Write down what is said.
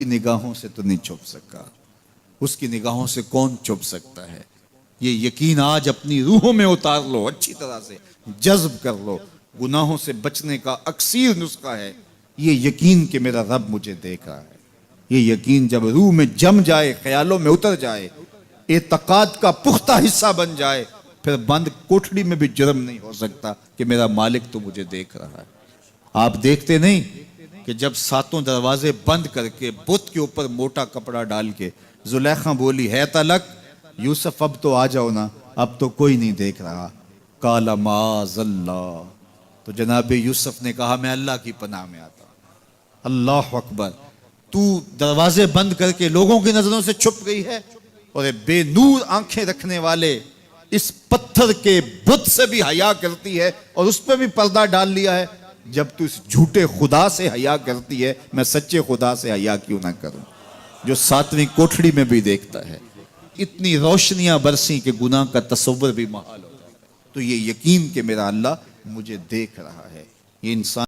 की निगाहों से तो नहीं छुप सका, उसकी निगाहों से कौन छुप सकता है। ये यकीन आज अपनी रूहों में उतार लो, अच्छी तरह से जज्ब कर लो। गुनाहों से बचने का अक्सीर नुस्खा है ये यकीन कि मेरा रब मुझे देख रहा है। ये यकीन जब रूह में जम जाए, ख्यालों में उतर जाए, एतकाद का पुख्ता हिस्सा बन जाए, फिर बंद कोठड़ी में भी जुर्म नहीं हो सकता कि मेरा मालिक तो मुझे देख रहा है। आप देखते नहीं कि जब सातों दरवाजे बंद करके बुत के ऊपर मोटा कपड़ा डाल के जुलेखा बोली है तलक, यूसुफ अब तो आ जाओ ना, अब तो कोई नहीं देख रहा। काला माज़ल्ला, तो जनाब यूसुफ ने कहा मैं अल्लाह की पनाह में आता हूं। अल्लाह अकबर, तू दरवाजे बंद करके लोगों की नजरों से छुप गई है और बेनूर आंखें रखने वाले इस पत्थर के बुत से भी हया करती है और उस पर भी पर्दा डाल लिया है। जब तू इस झूठे खुदा से हया करती है, मैं सच्चे खुदा से हया क्यों ना करूं जो सातवीं कोठड़ी में भी देखता है। इतनी रोशनियां बरसी कि गुनाह का तसव्वुर भी महाल हो जाता है। तो ये यकीन कि मेरा अल्लाह मुझे देख रहा है, ये इंसान